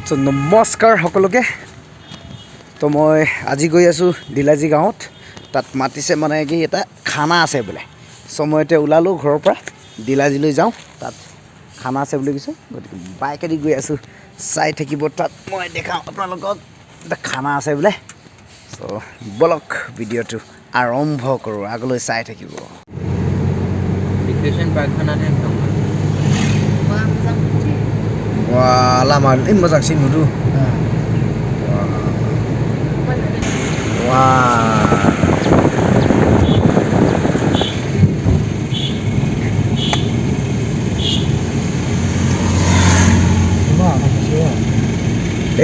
So namaskar সকলোকে তো মই আজি গৈ আছো দিলাজি গাঁৱত তাত মাতিছে মানে কি এটা খানা আছে বলে সময়তে উলালো ঘৰৰ পৰা দিলাজিলৈ যাওঁ তাত খানা আছে বুলি কৈছে গতিকে বাইকেদি গৈ আছো চাই থাকিব তাত মই দেখাম আপোনালোকক এটা খানা আছে বলে সো বলক ভিডিঅ'টো আৰম্ভ কৰো আগলৈ চাই থাকিব ভেকেশন পাৰ্কখনতে একদম wah lama ini masak sih nudu wah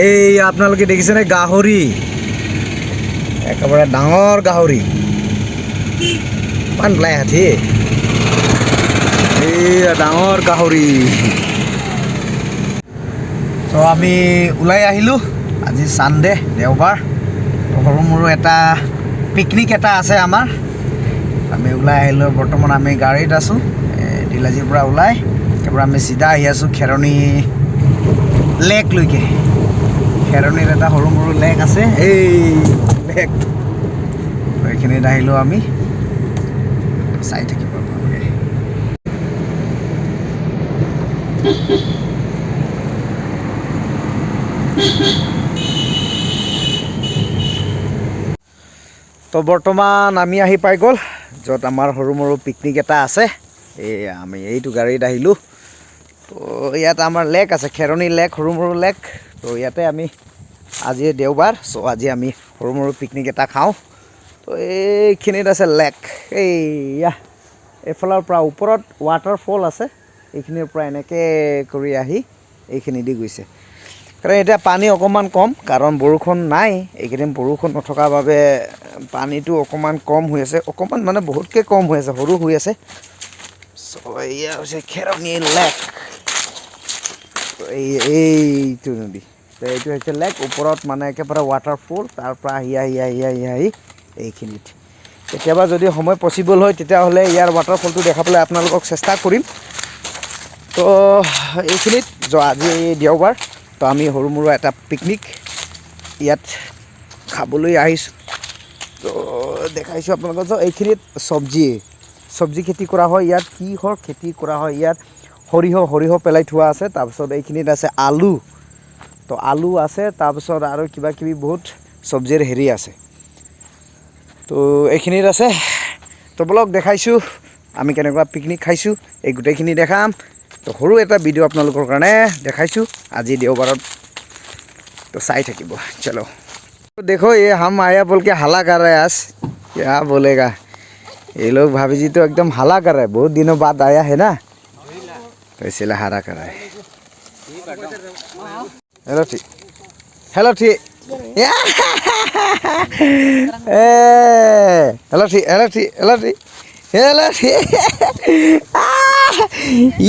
এই আপোনালোকে দেখিছে নে গাহৰি একেবাৰে ডাঙৰ গাহৰি পান লাই হাতি এই ডাঙৰ গাহৰি তো আমি উলাই আহিলো আজি সানডে দেওবাৰ সৰু মৰু এটা পিকনিক এটা আছে আমাৰ আমি উলাই আহিলো বৰ্তমান আমি গাড়ীত আছো দিলাজিৰ পৰা উলাই একেবাৰে আমি সিধা আহি আছো খেৰণী লেক লৈকে খেৰণীৰ এটা সৰু মৰু লেক আছে এই লেক এইখিনিত আহিলো আমি চাই থাকিব আপোনালোকে তো বৰ্তমান আমি আহি পাই গ'ল য'ত আমাৰ সৰু মৰু পিকনিক এটা আছে এই আমি এইটো গাড়ীত আহিলোঁ তো ইয়াত আমাৰ লেক আছে খেৰণী লেক সৰু মৰু লেক তো ইয়াতে আমি আজি দেওবাৰ চ' আজি আমি সৰু মৰু পিকনিক এটা খাওঁ তো এইখিনিত আছে লেক এইয়া এইফালৰ পৰা ওপৰত ৱাটাৰফল আছে এইখিনিৰ পৰা এনেকৈ কৰি আহি এইখিনি দি গৈছে কাৰণ এতিয়া পানী অকণমান কম কাৰণ বৰষুণ নাই এইকেইদিন বৰষুণ নথকাৰ বাবে পানীটো অকণমান কম হৈ আছে অকণমান মানে বহুতকৈ কম হৈ আছে সৰু হৈ আছে চ' এয়া হৈছে খেৰণী লেক এইটো নদী তো এইটো হৈছে লেক ওপৰত মানে একেবাৰে ৱাটাৰফল তাৰ পৰা আহি এইখিনিত কেতিয়াবা যদি সময় পচিবল হয় তেতিয়াহ'লে ইয়াৰ ৱাটাৰফলটো দেখাবলৈ আপোনালোকক চেষ্টা কৰিম তো এইখিনিত আজি দেওবাৰ তো আমি সৰু মৰু এটা পিকনিক ইয়াত খাবলৈ আহিছোঁ তো দেখাইছোঁ আপোনালোকক এইখিনিত চব্জি খেতি কৰা হয় ইয়াত কিহৰ খেতি কৰা হয় ইয়াত সৰিয়হ পেলাই থোৱা আছে তাৰপিছত এইখিনিত আছে আলু তো আলু আছে তাৰপিছত আৰু কিবা কিবি বহুত চব্জিৰ হেৰি আছে তো এইখিনিত আছে তো বলক দেখাইছোঁ আমি কেনেকুৱা পিকনিক খাইছোঁ এই গোটেইখিনি দেখাম তো সৰু এটা ভিডিঅ' আপোনালোকৰ কাৰণে দেখাইছোঁ আজি দেওবাৰত तो साई থাকিব चलो तो देखो ये हम आया बोल के हल्ला कर रहे हैं आज क्या बोलेगा ये लोग भाभी जी तो एकदम हल्ला कर रहे हैं बहुत दिनों बाद आया है ना तो इसलिए हल्ला कर रहा है हेलो ठीक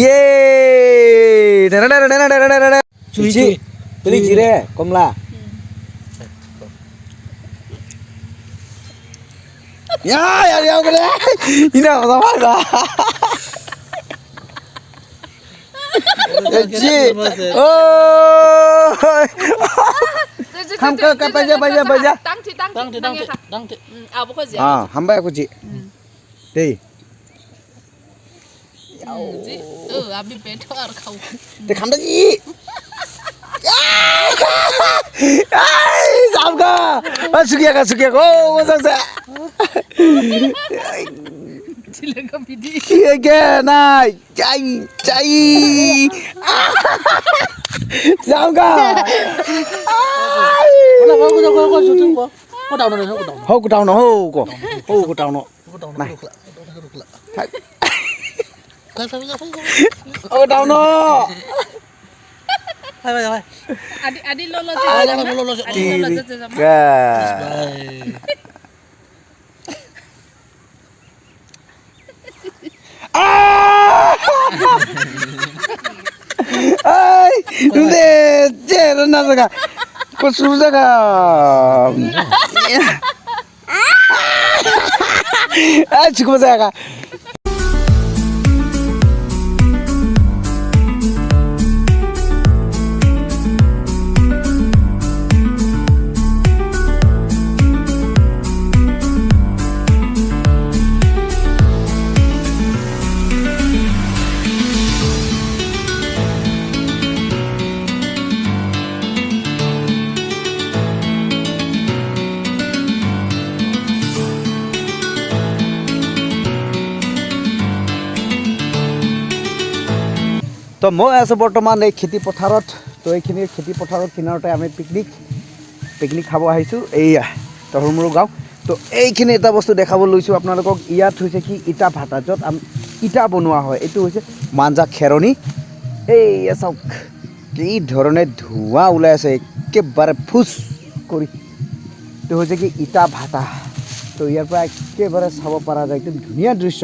ये pilih jire komla ya boleh ini apa sama ji oh ham ke baja tang apa kau sih hamba aku ji deh abi beto ar kau deh ham dah ji Samka, sukia ko, masa sa. Cilega bidi. Iya na, cai. Samka. Ko syuting ko. Ko down na. Ho down. Nah. Oh down no. Hai. Adi lolo. Ay, nde, cero nada ka. Kusuza ka. Ah, cukup saya ka. তো মই আছোঁ বৰ্তমান এই খেতি পথাৰত। তো এইখিনি খেতি পথাৰৰ কিনাৰতে আমি পিকনিক খাব আহিছোঁ এইয়া তহলমুৰু গাঁও। তো এইখিনি এটা বস্তু দেখাব লৈছোঁ আপোনালোকক। ইয়াত হৈছে কি ইটা ভাটা, য'ত ইটা বনোৱা হয়। এইটো হৈছে মাঞ্জা খেৰণি। এইয়া চাওক কি ধৰণে ধোঁৱা ওলাই আছে একেবাৰে ফুচ কৰি। এইটো হৈছে কি ইটা ভাটা। তো ইয়াৰ পৰা একেবাৰে চাব পৰা যায়, একদম ধুনীয়া দৃশ্য।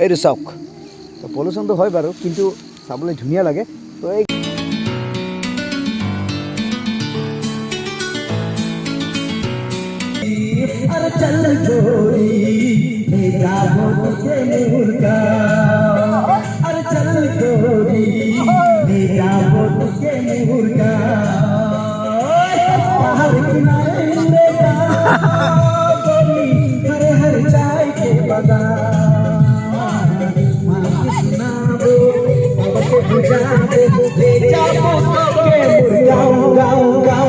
এইটো চাওক, তো পলিউশ্যনটো হয় বাৰু, কিন্তু চাবলৈ ধুনীয়া লাগে। তো এই अरे चल गोरी मेरा बोलते मुर्गा अरे चल गोरी मेरा बोलते मुर्गा बाहर किनारे मुर्गा गोरी हरे हरे चाय के बागान माँ की सुना दो बाबा के बुझा दे ले जाओ के मुर्गा गाँव गाँव